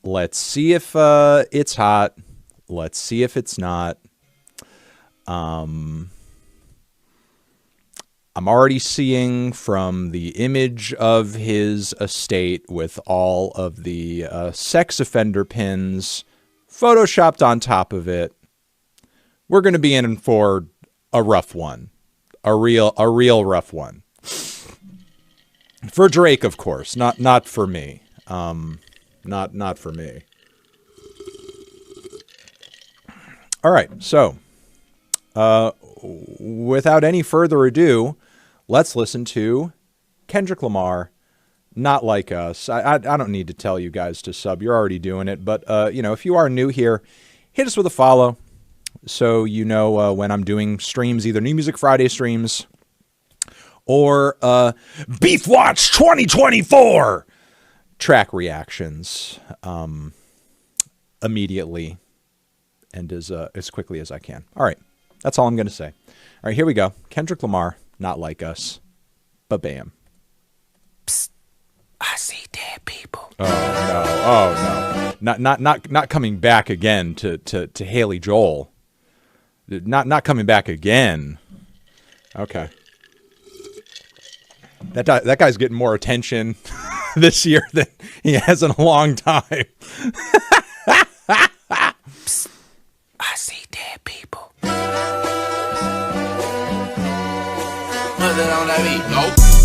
Let's see if it's hot. Let's see if it's not. I'm already seeing from the image of his estate with all of the sex offender pins photoshopped on top of it. We're going to be in for a rough one, a real rough one. For Drake, of course, not for me. Not for me. All right, so without any further ado, let's listen to Kendrick Lamar, Not Like Us. I don't need to tell you guys to sub. You're already doing it. But, if you are new here, hit us with a follow so you know when I'm doing streams, either New Music Friday streams or Beef Watch 2024 track reactions immediately and as quickly as I can. All right. That's all I'm going to say. All right, here we go. Kendrick Lamar, Not Like Us. Ba-bam. Psst, I see dead people. Oh no! Not coming back again to Haley Joel. Not coming back again. Okay. That guy's getting more attention this year than he has in a long time. Psst, I see dead people.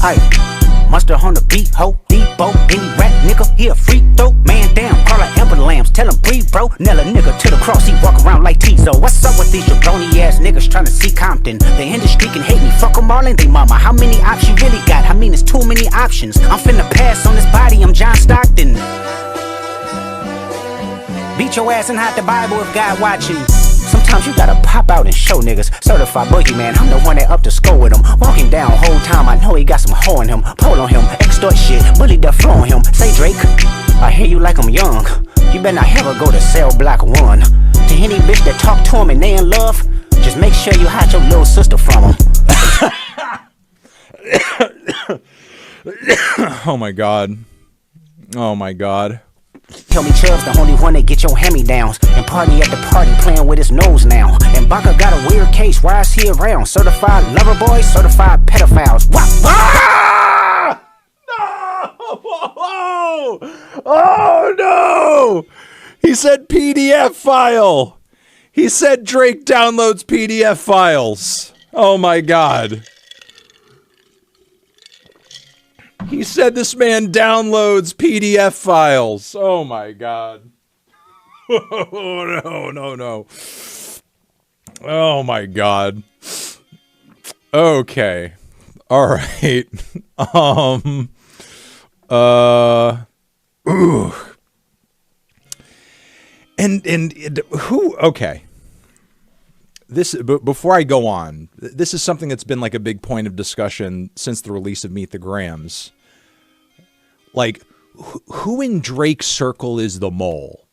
Aye, monster on the beat, ho, Debo, any rap nigga, he a freak throw, man down, call like Amber Lambs, tell him breathe, bro, Nella nigga to the cross, he walk around like Tizo. What's up with these jabroni ass niggas trying to see Compton? The industry can hate me, fuck them all and they mama. How many options you really got? I mean, it's too many options. I'm finna pass on this body, I'm John Stockton. Beat your ass and hide the Bible if God watching. Sometimes you gotta pop out and show niggas. Certified boogeyman, I'm the one that up to score with him. Walking down whole time, I know he got some hoe in him. Pull on him, extort shit, bully the flow on him. Say Drake, I hear you like I'm young. You better not ever go to cell block 1. To any bitch that talk to him and they in love, just make sure you hide your little sister from him. Oh my god. Oh my god. Tell me Chubb's the only one that get your hand-me-downs. And party at the party playing with his nose now. And Baka got a weird case, why is he around? Certified lover boys, certified pedophiles. Wah, wah. Ah! No! Oh no! He said PDF file. He said Drake downloads PDF files. Oh my god. He said this man downloads PDF files. Oh my god. Oh, no. Oh my god. Okay. All right. Ooh. And who, okay. This, before I go on, this is something that's been like a big point of discussion since the release of Meet the Grams. Like, who in Drake's circle is the mole?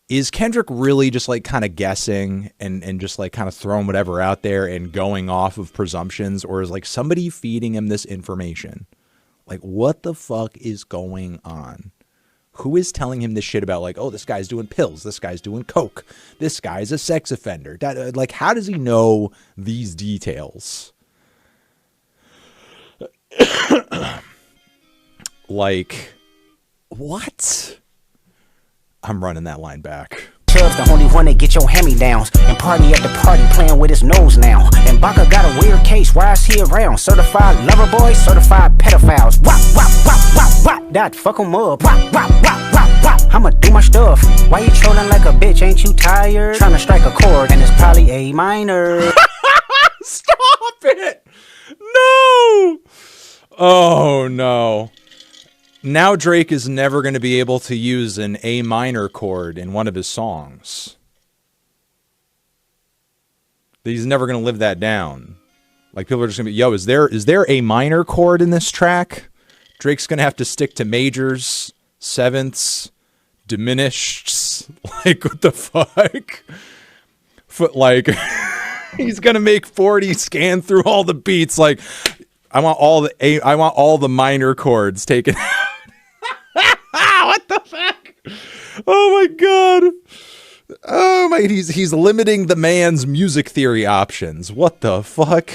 Is Kendrick really just like kind of guessing and just like kind of throwing whatever out there and going off of presumptions? Or is like somebody feeding him this information? Like, what the fuck is going on? Who is telling him this shit about like, oh, this guy's doing pills, this guy's doing coke, this guy's a sex offender? Like, how does he know these details? Like, what? I'm running that line back. Chubb's the only one that get your hand-me-downs. And party at the party playing with his nose now. And Baka got a weird case, why is he around? Certified lover boys, certified pedophiles. Wah, wah, wah, wah, wah. That fuck him up. Wah, wah, wah, wah, wah. I'ma do my stuff. Why you trolling like a bitch? Ain't you tired? Trying to strike a chord and it's probably A minor. Stop it! No! Oh no. Now Drake is never going to be able to use an A minor chord in one of his songs. He's never going to live that down. Like, people are just going to be, yo, is there a minor chord in this track? Drake's going to have to stick to majors, sevenths, diminished. Like, what the fuck? Like, he's going to make 40 scan through all the beats. Like, I want all the minor chords taken out. What the fuck? Oh my God. Oh my, he's limiting the man's music theory options. What the fuck?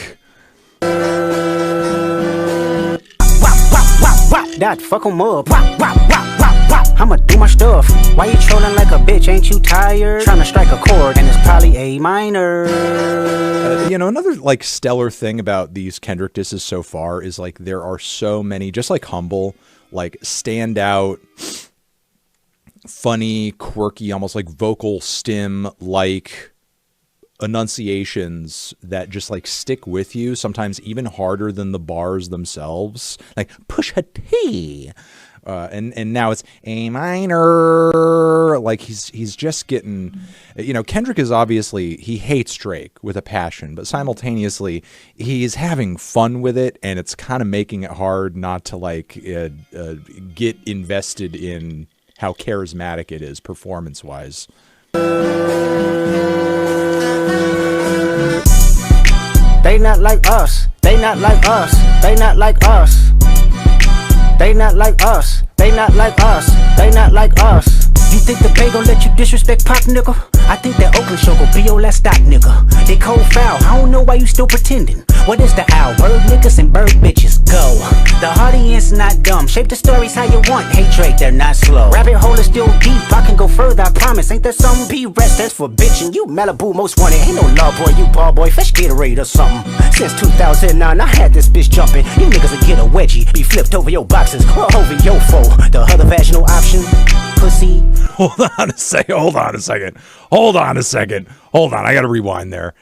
That fuck 'em up. I'ma do my stuff. Why you trolling like a bitch? Ain't you tired? Trying to strike a chord and it's probably A minor. You know, another like stellar thing about these Kendrick disses so far is like there are so many, just like Humble, like standout, funny, quirky, almost like vocal stim like enunciations that just like stick with you, sometimes even harder than the bars themselves, like push a T. And now it's A minor. Like he's just getting, you know, Kendrick is obviously, he hates Drake with a passion, but simultaneously he's having fun with it, and it's kind of making it hard not to like get invested in how charismatic it is performance wise. They not like us. They not like us. They not like us. They not like us. They not like us. They not like us. You think the Bay gon' let you disrespect Pop, nigga? I think that Oakland show gon' be your last stop, nigga. They cold foul, I don't know why you still pretending. What is the owl? Bird niggas and bird bitches, go. The audience not dumb, shape the stories how you want. Hey Drake, they're not slow. Rabbit hole is still deep, I can go further, I promise. Ain't there something P-rest, that's for bitchin'. You Malibu most wanted, ain't no love boy, you ball boy, fresh Gatorade or something. Since 2009, I had this bitch jumping. You niggas will get a wedgie, be flipped over your boxes, or over your foe. The other vaginal option, pussy. Hold on a second. Hold on a second. Hold on a second. Hold on. I got to rewind there.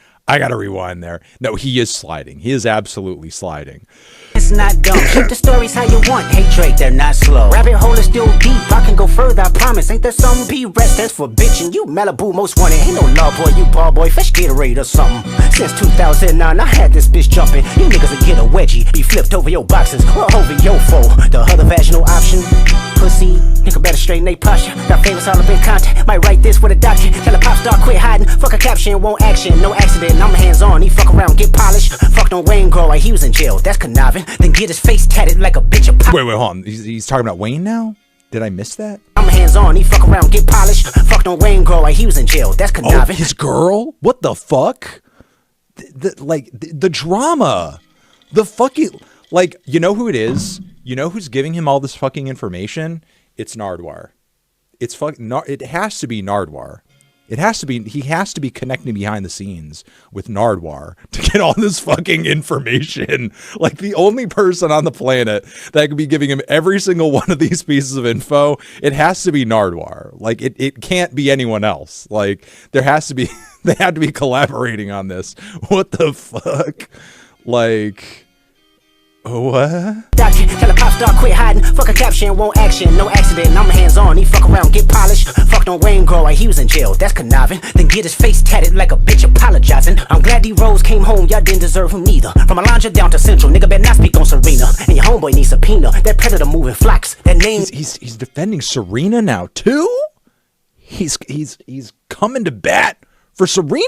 No, he is sliding. He is absolutely sliding. It's not dumb. Shape the stories how you want. Hey Drake, they're not slow. Rabbit hole is still deep. I can go further, I promise. Ain't there something P-rest, that's for bitchin'. You Malibu most wanted. Ain't no love boy, you ball boy, fresh Gatorade or something. Since 2009, I had this bitch jumping. You niggas will get a wedgie, be flipped over your boxes, or over your foe. The other vaginal option, pussy. Nigga better straighten they posture. Got famous all up in content. Might write this with a doctor. Tell a pop star quit hiding. Fuck a caption, won't action. No accident, I'm hands on. He fuck around, get polished. Fucked on Wayne Grow, he was in jail. That's conniving. Then get his face tatted like a bitch of pop. Wait, hold on. He's talking about Wayne now? Did I miss that? I'm hands on. He fuck around, get polished. Fucked on Wayne Grow, he was in jail. That's conniving. Oh, his girl? What the fuck? The drama. The fucking, like, you know who it is? You know who's giving him all this fucking information? It's Nardwuar. It has to be Nardwuar. It has to be, he has to be connecting behind the scenes with Nardwuar to get all this fucking information. Like the only person on the planet that could be giving him every single one of these pieces of info, it has to be Nardwuar. Like it can't be anyone else. Like there has to be, they had to be collaborating on this. What the fuck? Like, what? Doctor, tell a pop star quit hiding. Fuck a caption, won't action. No accident, I'm hands on. He fuck around, get polished. Fucked on Wayne Grow, he was in jail. That's conniving. Then get his face tatted like a bitch apologizing. I'm glad D-Rose came home, y'all didn't deserve him neither. From Alondra down to Central, nigga better not speak on Serena. And your homeboy needs subpoena. That predator moving flocks. That name. He's defending Serena now too? He's coming to bat for Serena?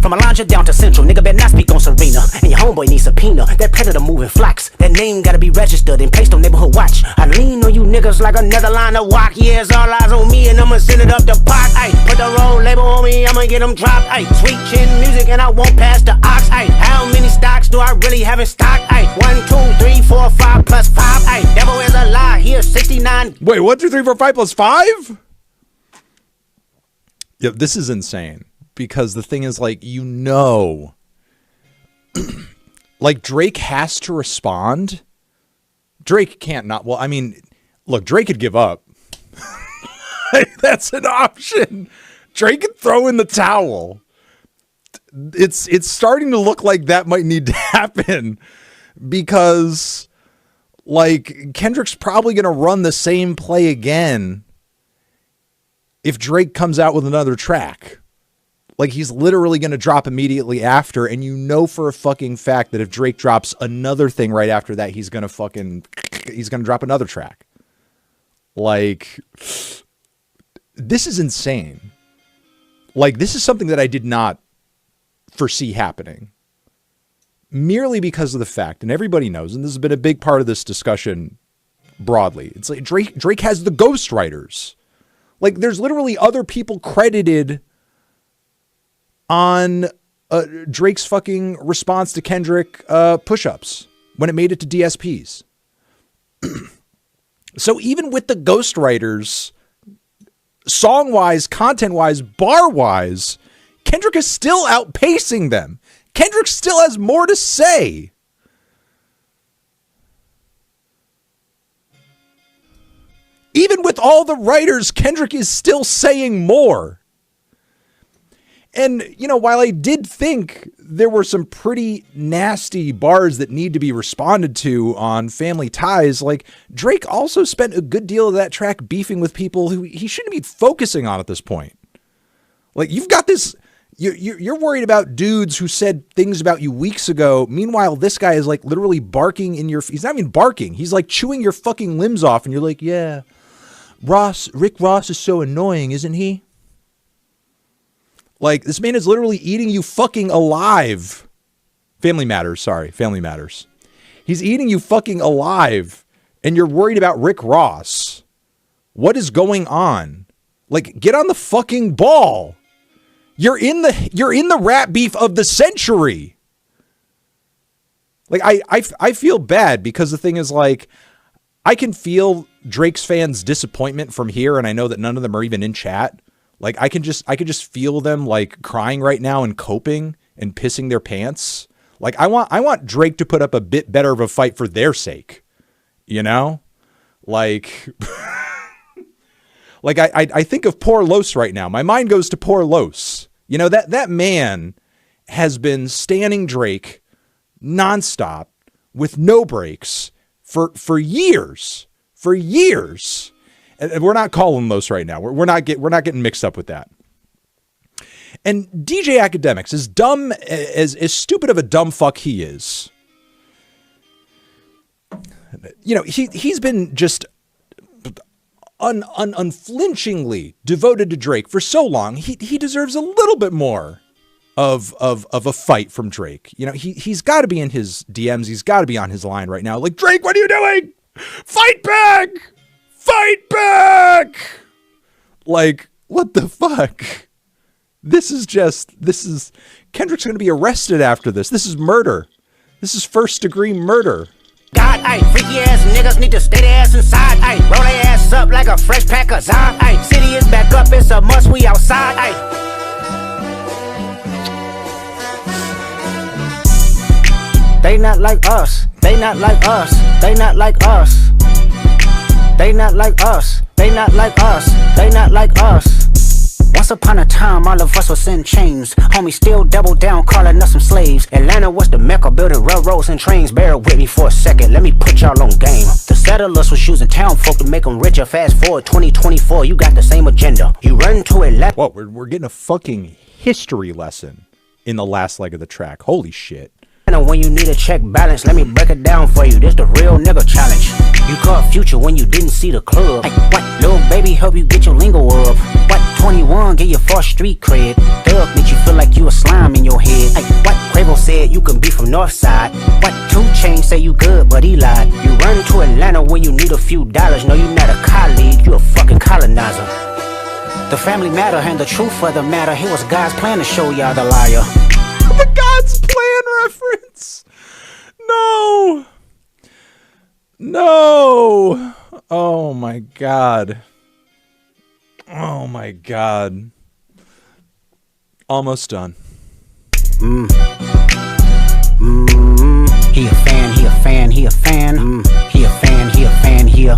From Alondra down to Central, nigga better not speak on Serena. And your homeboy needs subpoena. That predator moving flocks. That name gotta be registered and placed on neighborhood watch. I lean on you niggas like another line of walk. Yeah, it's all eyes on me and I'ma send it up the pot. Ay, put the roll label on me, I'ma get them dropped. Ay, sweet chin music and I won't pass the ox. Ay, how many stocks do I really have in stock? Ay, 1, 2, 3, 4, 5 plus 5. Ay, devil is a lie, here's 69. Wait, 1, 2, 3, 4, 5 plus 5? Yeah, this is insane. Because the thing is, like, you know, like Drake has to respond. Drake can't not. Well, I mean, look, Drake could give up. That's an option. Drake could throw in the towel. It's starting to look like that might need to happen because, like, Kendrick's probably going to run the same play again if Drake comes out with another track. Like, he's literally going to drop immediately after, and you know for a fucking fact that if Drake drops another thing right after that, he's going to drop another track. Like, this is insane. Like, this is something that I did not foresee happening. Merely because of the fact, and everybody knows, and this has been a big part of this discussion broadly. It's like Drake has the ghostwriters. Like, there's literally other people credited on Drake's fucking response to Kendrick push-ups when it made it to DSPs. So even with the ghostwriters, song-wise, content-wise, bar-wise, Kendrick is still outpacing them. Kendrick still has more to say. Even with all the writers, Kendrick is still saying more. And, you know, while I did think there were some pretty nasty bars that need to be responded to on Family Ties, like, Drake also spent a good deal of that track beefing with people who he shouldn't be focusing on at this point. Like, you've got this, you're worried about dudes who said things about you weeks ago. Meanwhile, this guy is like literally barking in your, he's not even barking. He's like chewing your fucking limbs off. And you're like, yeah, Rick Ross is so annoying, isn't he? Like, this man is literally eating you fucking alive. Family Matters. He's eating you fucking alive. And you're worried about Rick Ross. What is going on? Like, get on the fucking ball. You're in the rap beef of the century. Like, I feel bad because the thing is, like, I can feel Drake's fans' disappointment from here, and I know that none of them are even in chat. Like, I could just feel them like crying right now and coping and pissing their pants. Like, I want Drake to put up a bit better of a fight for their sake. You know? Like like I think of poor Los right now. My mind goes to poor Los. You know, that man has been standing Drake nonstop with no breaks for years. For years. And we're not calling Los right now. We're not getting mixed up with that. And DJ Academics, as dumb, as stupid of a dumb fuck he is, you know, he's been just unflinchingly devoted to Drake for so long. He deserves a little bit more of a fight from Drake. You know, he's got to be in his DMs. He's got to be on his line right now. Like, Drake, what are you doing? Fight back! Fight back! Like, what the fuck? This is Kendrick's going to be arrested after this. This is murder. This is first-degree murder. God, ayy, freaky ass niggas need to stay their ass inside, ayy. Roll their ass up like a fresh pack of Zod, ayy. City is back up, it's a must, we outside, ayy. They not like us, they not like us, they not like us. They not like us, they not like us, they not like us. Once upon a time, all of us was in chains. Homie still double down, calling us some slaves. Atlanta was the mecca, building railroads and trains. Bear with me for a second, let me put y'all on game. The settlers was using town folk to make them richer. Fast forward 2024, you got the same agenda. You run to Atlanta. Whoa, we're getting a fucking history lesson in the last leg of the track. Holy shit. When you need a check balance, let me break it down for you. This the real nigga challenge. You caught Future when you didn't see the club. Like, what? Little baby help you get your lingo up. What? 21 get your first street cred. Thug make you feel like you a slime in your head. Like, what? Quavo said you can be from Northside. What? 2 Chainz say you good, but he lied. You run to Atlanta when you need a few dollars. No, you not a colleague, you a fucking colonizer. The family matter and the truth of the matter. Here was God's plan to show y'all the liar. The God's plan reference. No. No. Oh my God. Oh my God. Almost done. He a fan, he a fan, he a fan. He a fan, he a fan, he a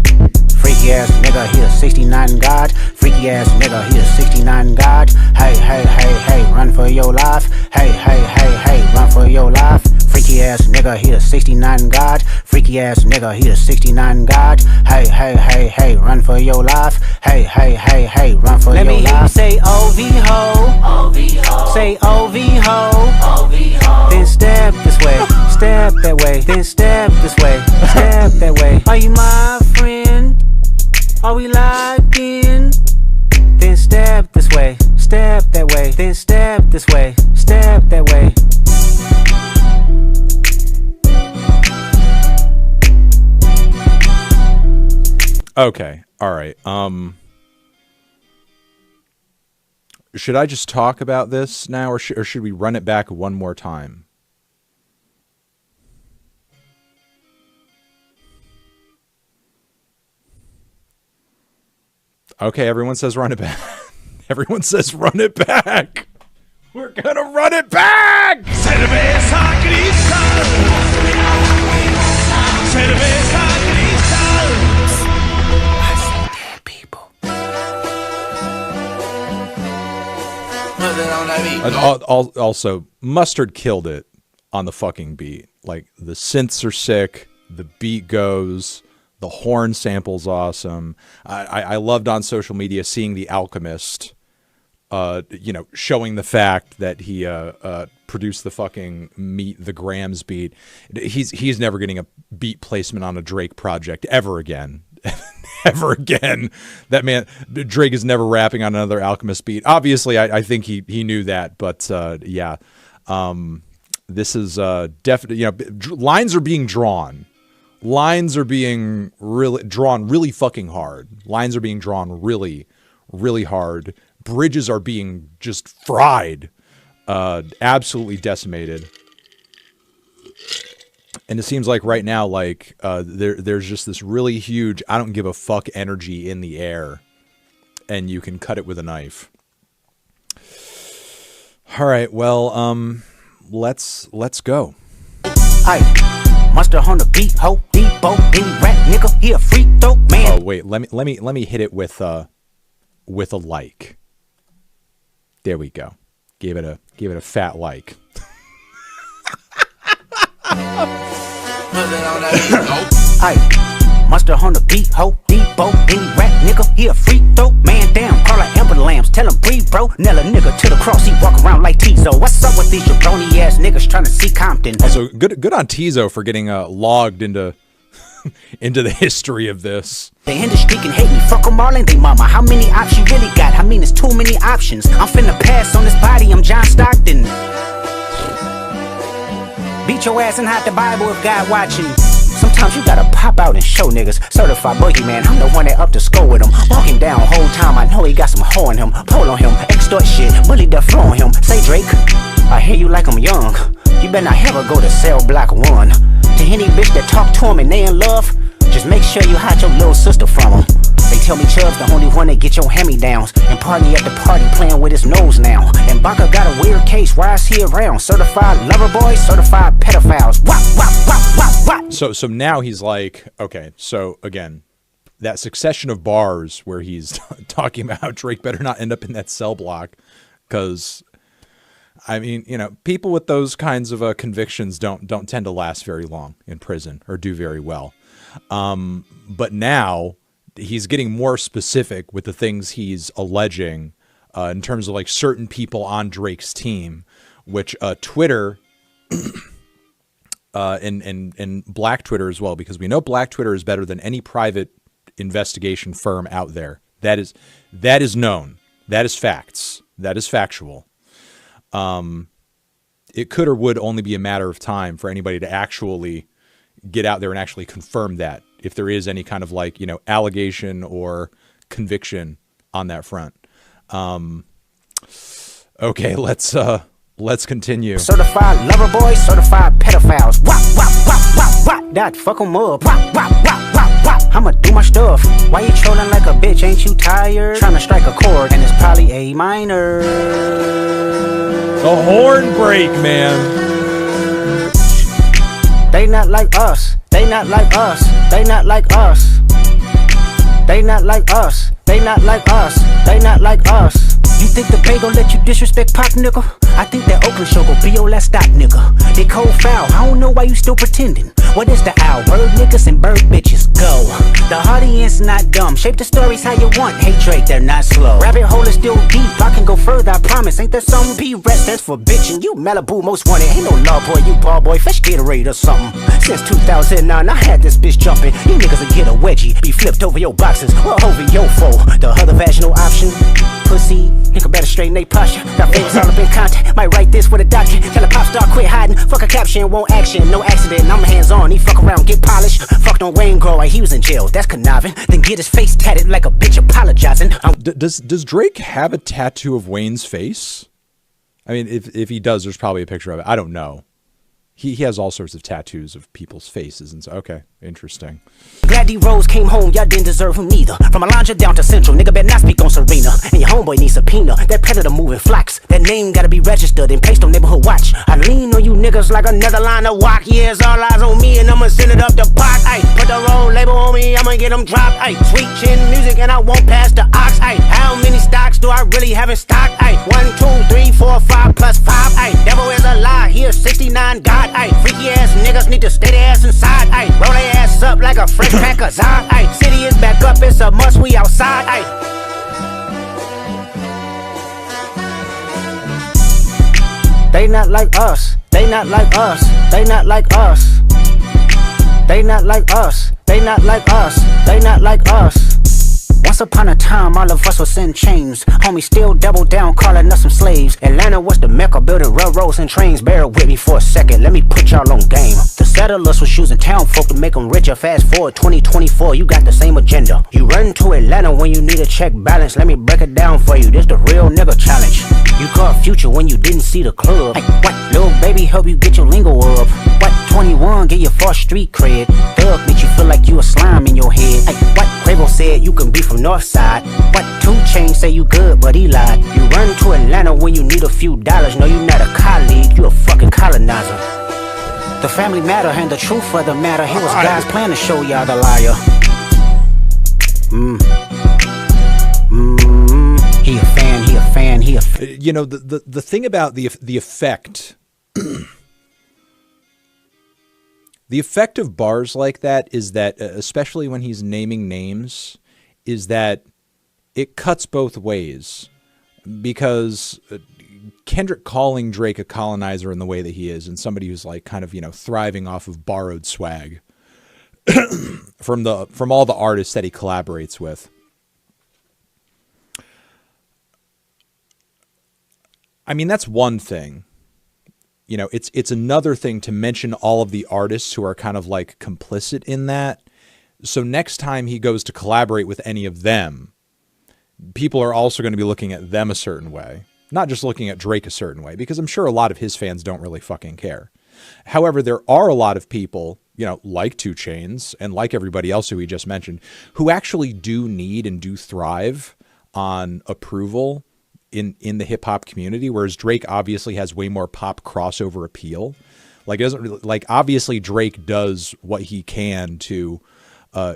freaky ass nigga, he a 69 God. Freaky ass nigga, he a 69 God. Hey, hey, hey, hey, run for your life. Hey, hey, hey, hey, run for your life. Freaky ass nigga, he a 69 God. Freaky ass nigga, he a 69 God. Hey, hey, hey, hey, run for your life. Hey, hey, hey, hey, run for your life. Let me hear you say OV ho. OV ho. Say OV ho. OV ho. Then step this way, step that way. Then step this way, step that way. Are you my friend? Are we locked in? Then step this way, step that way. Then step this way, step that way. Okay. All right. Should I just talk about this now, or should we run it back one more time? Okay, everyone says run it back. Everyone says run it back. We're gonna run it back! Cerveza cristal. Cerveza cristal. I see dead people. Also, Mustard killed it on the fucking beat. Like, the synths are sick, the beat goes, the horn sample's awesome. I loved on social media seeing The Alchemist, showing the fact that he produced the fucking Meet the Grams beat. He's never getting a beat placement on a Drake project ever again. Ever again. That man, Drake is never rapping on another Alchemist beat. Obviously, I think he knew that, but yeah. This is definitely, lines are being drawn. Lines are being drawn really fucking hard. Lines are being drawn really, really hard. Bridges are being just fried, absolutely decimated. And it seems like right now, like there's just this really huge I don't give a fuck energy in the air, and you can cut it with a knife. All right, well, let's go. Aye. Mustard on the beat, ho, Debo, any rap nigga, he a freak throw, man. Oh wait, let me hit it with a like. There we go. Gave it a fat like. Aye. Mustard on the beat, ho, Debo, any rap nigga, he a freak throw, man. Damn, call like Amber Lambs, tell him breathe, bro. Nail a nigga to the cross, he walk around like Tizo. What's up with these jabroni ass niggas trying to see Compton? Also, good on Tizo for getting logged into into the history of this. The industry can hate me, fuck them all and they mama. How many options you really got? I mean, it's too many options. I'm finna pass on this body, I'm John Stockton. Beat your ass and hide the Bible if God watching. Sometimes you gotta pop out and show niggas. Certified boogeyman, I'm the one that up to score with him. Walking down whole time, I know he got some hoe in him. Pull on him, extort shit, bully the flow on him. Say Drake, I hear you like I'm young. You better not ever go to cell block 1. To any bitch that talk to him and they in love, just make sure you hide your little sister from him. They tell me Chubb's the only one that get your hand-me-downs, and party at the party playing with his nose now. And Baka got a weird case, why is he around? Certified lover boys, certified pedophiles. Wop, wop, wop, wop, wop. So now he's like, okay, so again, that succession of bars where he's talking about how Drake better not end up in that cell block, because I mean, people with those kinds of convictions don't tend to last very long in prison or do very well. But now he's getting more specific with the things he's alleging in terms of like certain people on Drake's team, which Twitter and Black Twitter as well, because we know Black Twitter is better than any private investigation firm out there. That is known. That is facts. That is factual. It could or would only be a matter of time for anybody to actually get out there and actually confirm that, if there is any kind of like, allegation or conviction on that front. Okay, let's continue. Certified lover boys, certified pedophiles. Wop, wop, wop, wop, wop. That fuck 'em up. Wop, wop, wop, wop, wop. I'ma do my stuff. Why you trolling like a bitch? Ain't you tired? Trying to strike a chord, and it's probably A minor. The horn break, man. They not like us. They not like us. They not like us. They not like us. They not like us. They not like us. You think the Bay gon' let you disrespect Pop, nigga? I think that Oakland show gon' be your last stop, nigga. They cold foul, I don't know why you still pretending. What is the owl? Bird niggas and bird bitches, go. The audience not dumb, shape the stories how you want. Hey Drake, they're not slow. Rabbit hole is still deep, I can go further, I promise. Ain't there some P-rest that's for bitching? You Malibu most wanted, ain't no love boy, you ball boy, fresh Gatorade or something. Since 2009, I had this bitch jumping. You niggas will get a wedgie, be flipped over your boxes or over your foe. The other vaginal option, pussy. Nigga better straighten they posture. Got fingers all up in contact. Might write this with a doctor. Tell a pop star quit hiding. Fuck a caption, won't action. No accident, I'm hands on. He fuck around, get polished. Fucked on Wayne Grow, he was in jail. That's conniving. Then get his face tatted like a bitch apologizing. Does Drake have a tattoo of Wayne's face? I mean, if he does, there's probably a picture of it. I don't know. He has all sorts of tattoos of people's faces, and so okay, interesting. Glad D-Rose came home, y'all didn't deserve him neither. From Alondra down to Central, nigga better not speak on Serena. And your homeboy needs subpoena, that predator moving flocks. That name gotta be registered and placed on neighborhood watch. I lean on you niggas like another line of walk. Yeah, it's all eyes on me and I'ma send it up the pot. Ay, put the roll label on me, I'ma get them dropped. Ay, sweet chin music and I won't pass the ox. Ay, how many stocks do I really have in stock? Ay, 1, 2, 3, 4, 5 plus 5. Ay, devil is a lie, here 69 God. Ay, freaky ass niggas need to stay their ass inside. Ay, roll their ass up like a French pack of Zod. Ay, city is back up, it's a must, we outside. Ay. They not like us, they not like us, they not like us. They not like us, they not like us, they not like us. Once upon a time, all of us was in chains. Homie still double down, calling us some slaves. Atlanta was the mecca, building railroads and trains. Bear with me for a second, let me put y'all on game. The settlers was using town folk to make them richer. Fast forward 2024, you got the same agenda. You run to Atlanta when you need a check balance. Let me break it down for you, this the real nigga challenge. You caught Future when you didn't see the club. Hey, what? Little baby help you get your lingo up. What? 21 get your false street cred. Thug make you feel like you a slime in your head. Hey, what? Quavo said you can be from North Side. What? 2 Chainz say you good, but he lied. You run to Atlanta when you need a few dollars. No, you not a colleague, you a fucking colonizer. The family matter and the truth of the matter. Here was God's plan to show y'all the liar. He a fan, he a fan, he a fan. You know, the thing about the effect, the effect of bars like that is that, especially when he's naming names, is that it cuts both ways. Because Kendrick calling Drake a colonizer in the way that he is, and somebody who's like kind of, you know, thriving off of borrowed swag from all the artists that he collaborates with. I mean, that's one thing. You know, it's another thing to mention all of the artists who are kind of like complicit in that. So next time he goes to collaborate with any of them, people are also going to be looking at them a certain way, not just looking at Drake a certain way, because I'm sure a lot of his fans don't really fucking care. However, there are a lot of people, you know, like 2 Chainz and like everybody else who we just mentioned, who actually do need and do thrive on approval in the hip hop community, whereas Drake obviously has way more pop crossover appeal. Like, it doesn't really, like, obviously Drake does what he can to,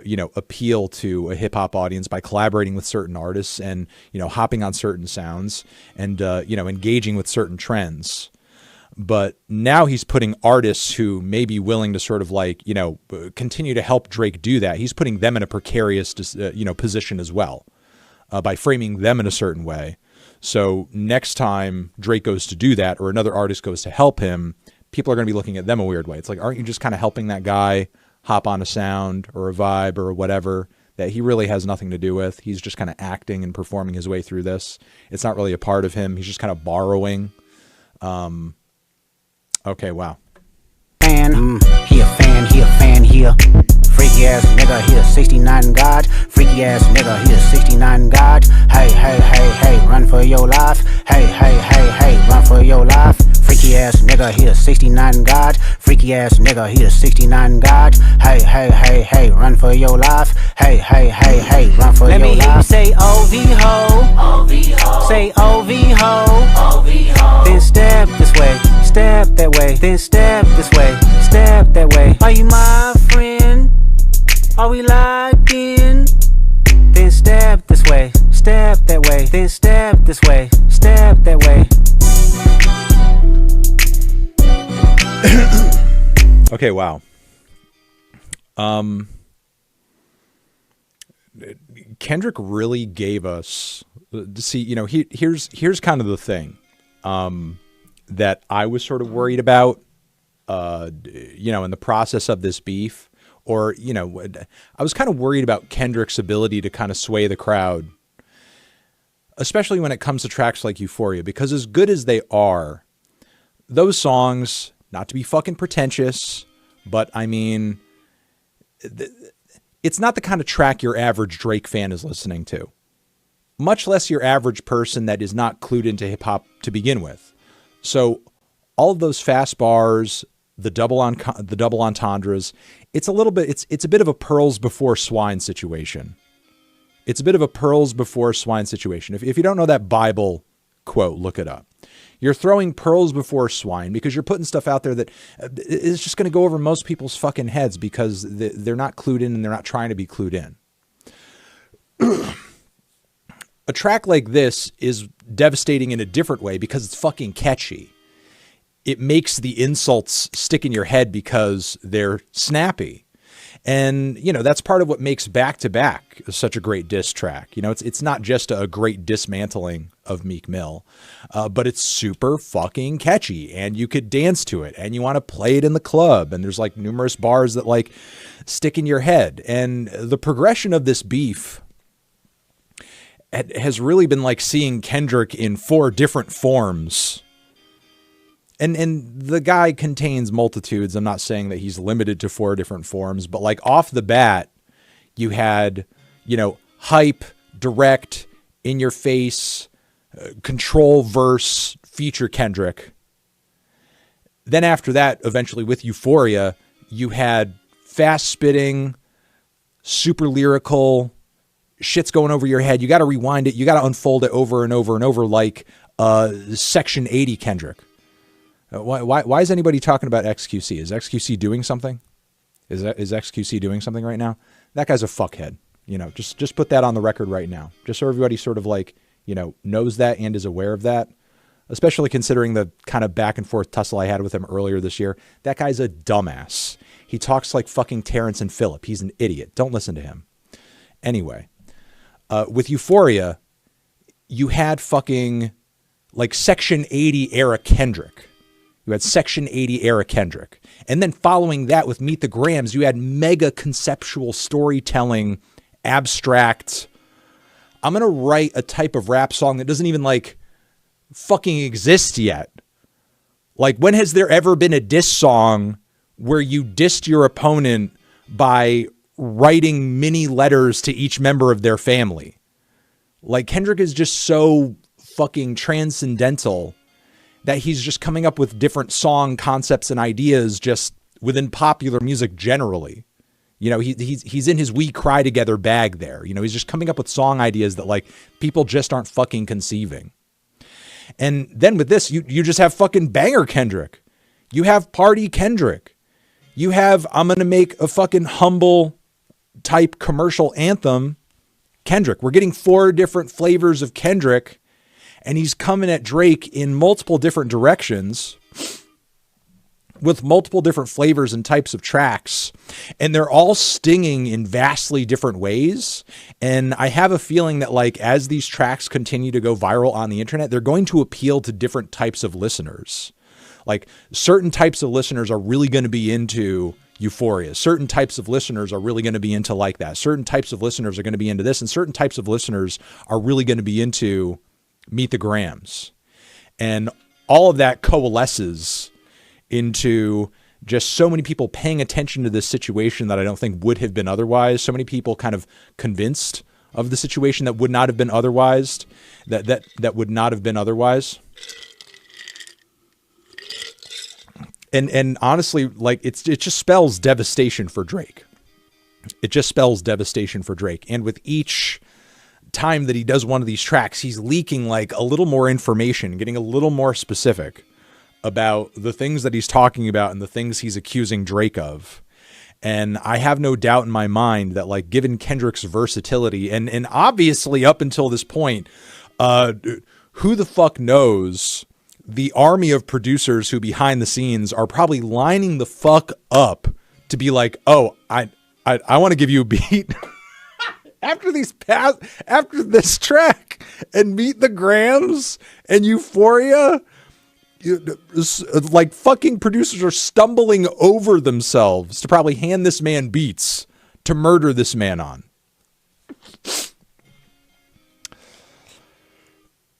you know, appeal to a hip hop audience by collaborating with certain artists and, you know, hopping on certain sounds and, you know, engaging with certain trends. But now he's putting artists who may be willing to sort of like, you know, continue to help Drake do that. He's putting them in a precarious, you know, position as well, by framing them in a certain way. So next time Drake goes to do that, or another artist goes to help him, people are going to be looking at them a weird way. It's like, aren't you just kind of helping that guy hop on a sound or a vibe or whatever that he really has nothing to do with? He's just kind of acting and performing his way through this. It's not really a part of him. He's just kind of borrowing. Okay, wow. Fan, he a fan, he a fan, he a freaky ass nigga, he a 69 God. Freaky ass nigga, he a 69 God. Hey, hey, hey, hey, run for your life. Hey, hey, hey, hey, run for your life. Freaky ass nigga, he a 69 God. Freaky ass nigga, he a 69 God. Hey, hey, hey, hey, run for your life. Hey, hey, hey, hey, run for your life. Let me hear you say OV ho. OV ho. Say OV ho. OV ho. Then step this way, step that way. Then step this way, step that way. Are you my friend? Are we locked in? Then step this way, step that way. Then step this way, step that way. Okay, wow. Kendrick really gave us, see, you know, here's kind of the thing that I was sort of worried about, you know, in the process of this beef, or, you know, I was kind of worried about Kendrick's ability to kind of sway the crowd. especially when it comes to tracks like Euphoria, because as good as they are, those songs, not to be fucking pretentious, but I mean, it's not the kind of track your average Drake fan is listening to, much less your average person that is not clued into hip hop to begin with. So all of those fast bars, the double entendres, it's a bit of a pearls before swine situation. It's a bit of a pearls before swine situation. If you don't know that Bible quote, look it up. You're throwing pearls before swine because you're putting stuff out there that is just going to go over most people's fucking heads because they're not clued in and they're not trying to be clued in. A track like this is devastating in a different way because it's fucking catchy. It makes the insults stick in your head because they're snappy. And, you know, that's part of what makes Back to Back such a great diss track. You know, it's not just a great dismantling of Meek Mill, but it's super fucking catchy and you could dance to it and you want to play it in the club. And there's like numerous bars that like stick in your head. And the progression of this beef has really been like seeing Kendrick in 4 different forms. And the guy contains multitudes. I'm not saying that he's limited to 4 different forms, but like off the bat, you had, you know, hype, direct, in your face, control verse, feature Kendrick. Then after that, eventually with Euphoria, you had fast spitting, super lyrical, shit's going over your head. You got to rewind it. You got to unfold it over and over and over like Section 80 Kendrick. Why is anybody talking about XQC? Is XQC doing something? Is XQC doing something right now? That guy's a fuckhead. You know, just put that on the record right now. Just so everybody sort of like, you know, knows that and is aware of that. Especially considering the kind of back and forth tussle I had with him earlier this year. That guy's a dumbass. He talks like fucking Terrence and Phillip. He's an idiot. Don't listen to him. Anyway, with Euphoria, you had fucking like Section 80 era Kendrick. You had Section 80 era Kendrick. And then following that with Meet the Grams, you had mega conceptual storytelling, abstract. I'm going to write a type of rap song that doesn't even like fucking exist yet. Like, when has there ever been a diss song where you dissed your opponent by writing mini letters to each member of their family? Like, Kendrick is just so fucking transcendental that he's just coming up with different song concepts and ideas just within popular music generally. You know, he's in his We Cry Together bag there. You know, he's just coming up with song ideas that like people just aren't fucking conceiving. And then with this, you just have fucking banger Kendrick. You have party Kendrick. You have I'm going to make a fucking humble type commercial anthem Kendrick. We're getting 4 different flavors of Kendrick. And he's coming at Drake in multiple different directions with multiple different flavors and types of tracks. And they're all stinging in vastly different ways. And I have a feeling that like as these tracks continue to go viral on the internet, they're going to appeal to different types of listeners. Like certain types of listeners are really going to be into Euphoria. Certain types of listeners are really going to be into like that. Certain types of listeners are going to be into this. And certain types of listeners are really going to be into Meet the Grams. And all of that coalesces into just so many people paying attention to this situation that I don't think would have been otherwise. So many people kind of convinced of the situation that would not have been otherwise, that would not have been otherwise. And honestly, like it just spells devastation for Drake. It just spells devastation for Drake. And with each time that he does one of these tracks, he's leaking like a little more information, getting a little more specific about the things that he's talking about and the things he's accusing Drake of. And I have no doubt in my mind that like given Kendrick's versatility and obviously up until this point, who the fuck knows, the army of producers who behind the scenes are probably lining the fuck up to be like, oh, I want to give you a beat. After this track and Meet the Grams and Euphoria, like fucking producers are stumbling over themselves to probably hand this man beats to murder this man on.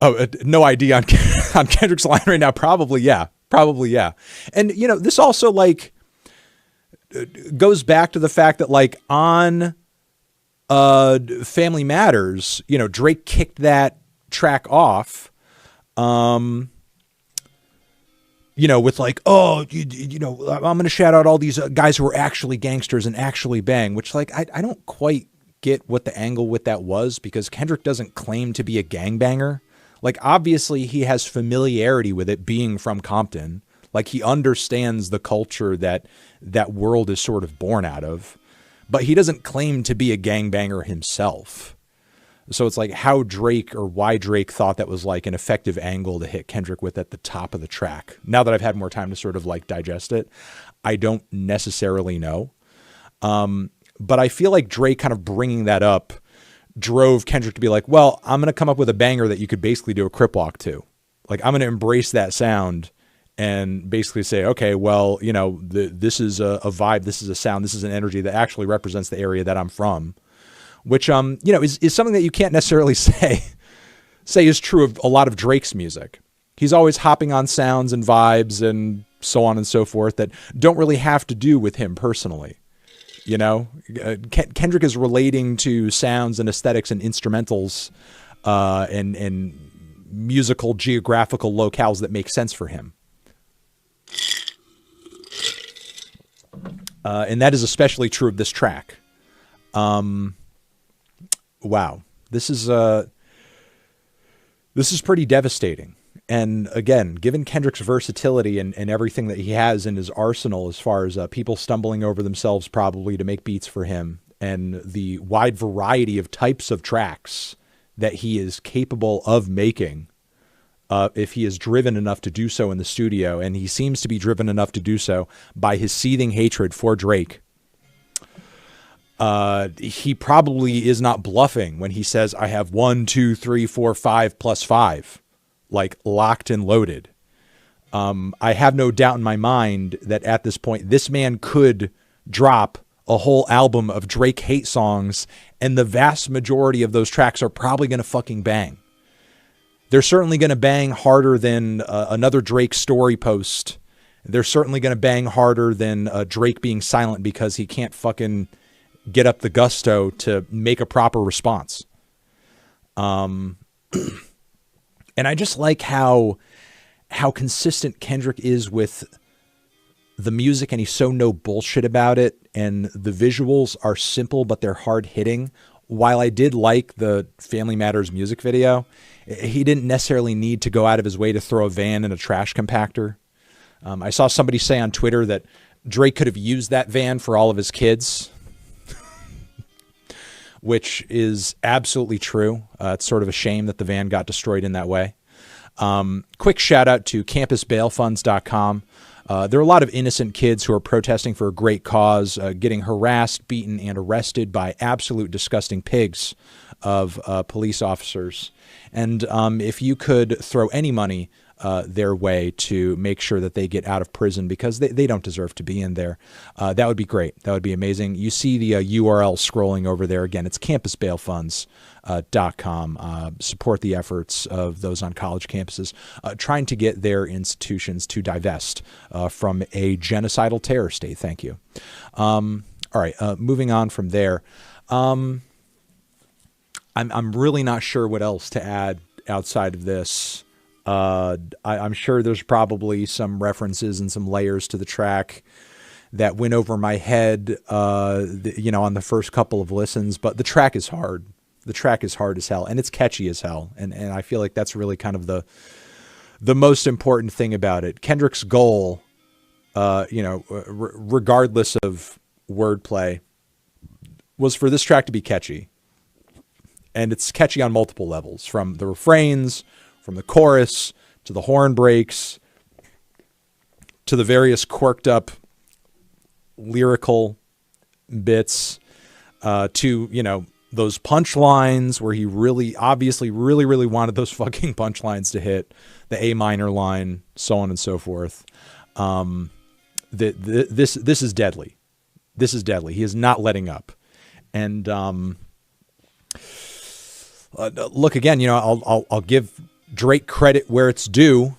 Oh, no ID on on Kendrick's line right now. Probably, yeah. And you know, this also like goes back to the fact that like on Family Matters, you know, Drake kicked that track off, you know, with like, oh, you know, I'm going to shout out all these guys who are actually gangsters and actually bang, which like, I don't quite get what the angle with that was, because Kendrick doesn't claim to be a gangbanger. Like, obviously he has familiarity with it being from Compton. Like, he understands the culture that that world is sort of born out of, but he doesn't claim to be a gangbanger himself. So it's like how Drake, or why Drake thought that was like an effective angle to hit Kendrick with at the top of the track. Now that I've had more time to sort of like digest it, I don't necessarily know. But I feel like Drake kind of bringing that up drove Kendrick to be like, well, I'm going to come up with a banger that you could basically do a crip walk to. Like, I'm going to embrace that sound and basically say, okay, well, you know, this is a vibe, this is a sound, this is an energy that actually represents the area that I'm from, which, you know, is something that you can't necessarily say is true of a lot of Drake's music. He's always hopping on sounds and vibes and so on and so forth that don't really have to do with him personally. You know, Kendrick is relating to sounds and aesthetics and instrumentals and musical geographical locales that make sense for him. And that is especially true of this track. Wow. This is pretty devastating. And again, given Kendrick's versatility and everything that he has in his arsenal, as far as people stumbling over themselves probably to make beats for him, and the wide variety of types of tracks that he is capable of making, if he is driven enough to do so in the studio, and he seems to be driven enough to do so by his seething hatred for Drake, he probably is not bluffing when he says, I have 1, 2, 3, 4, 5 plus 5. Like, locked and loaded. I have no doubt in my mind that at this point, this man could drop a whole album of Drake hate songs, and the vast majority of those tracks are probably going to fucking bang. They're certainly going to bang harder than another Drake story post. They're certainly going to bang harder than Drake being silent because he can't fucking get up the gusto to make a proper response. And I just like how consistent Kendrick is with the music, and he's so no bullshit about it. And the visuals are simple, but they're hard hitting. While I did like the Family Matters music video, he didn't necessarily need to go out of his way to throw a van in a trash compactor. I saw somebody say on Twitter that Drake could have used that van for all of his kids, which is absolutely true. It's sort of a shame that the van got destroyed in that way. Quick shout out to campusbailfunds.com. There are a lot of innocent kids who are protesting for a great cause, getting harassed, beaten, and arrested by absolute disgusting pigs of police officers. And if you could throw any money their way to make sure that they get out of prison, because they don't deserve to be in there, that would be great. That would be amazing. You see the URL scrolling over there. Again, it's campusbailfunds.com. Support the efforts of those on college campuses trying to get their institutions to divest from a genocidal terror state. Thank you. All right, moving on from there. I'm really not sure what else to add outside of this. I'm sure there's probably some references and some layers to the track that went over my head, you know, on the first couple of listens, but the track is hard. The track is hard as hell, and it's catchy as hell. And I feel like that's really kind of the most important thing about it. Kendrick's goal, you know, regardless of wordplay, was for this track to be catchy. And it's catchy on multiple levels, from the refrains, from the chorus, to the horn breaks, to the various quirked up lyrical bits, to, you know, those punchlines where he really, obviously, really wanted those fucking punchlines to hit, the A minor line, so on and so forth. This is deadly. This is deadly. He is not letting up. And look, again, you know, I'll give Drake credit where it's due.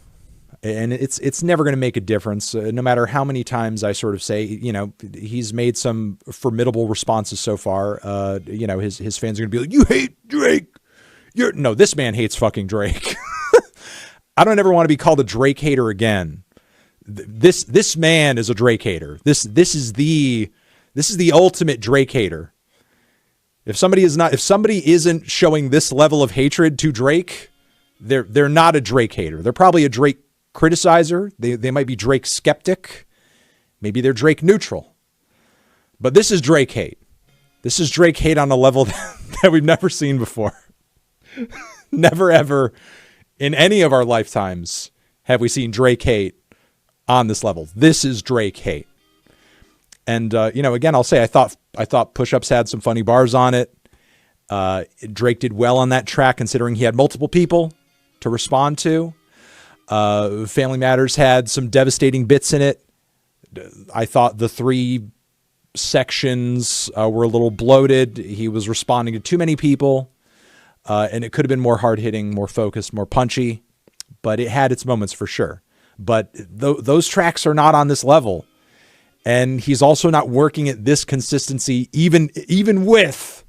And it's never going to make a difference, no matter how many times I sort of say, you know, he's made some formidable responses so far. You know, his fans are going to be like, you hate Drake. No, this man hates fucking Drake. I don't ever want to be called a Drake hater again. This man is a Drake hater. This is the ultimate Drake hater. If somebody isn't showing this level of hatred to Drake, they're not a Drake hater. They're probably a Drake criticizer. They might be Drake skeptic. Maybe they're Drake neutral. But this is Drake hate. This is Drake hate on a level that we've never seen before. Never ever in any of our lifetimes have we seen Drake hate on this level. This is Drake hate. And you know, again, I'll say I thought Push-Ups had some funny bars on it. Drake did well on that track considering he had multiple people to respond to. Family Matters had some devastating bits in it. I thought the 3 sections were a little bloated. He was responding to too many people, and it could have been more hard-hitting, more focused, more punchy, but it had its moments for sure. But those tracks are not on this level, and he's also not working at this consistency, even with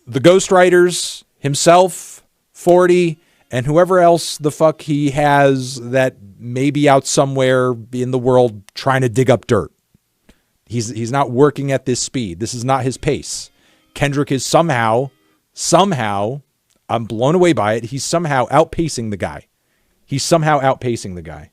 the ghostwriters, himself, 40, and whoever else the fuck he has that may be out somewhere in the world trying to dig up dirt. He's not working at this speed. This is not his pace. Kendrick is somehow, I'm blown away by it. He's somehow outpacing the guy.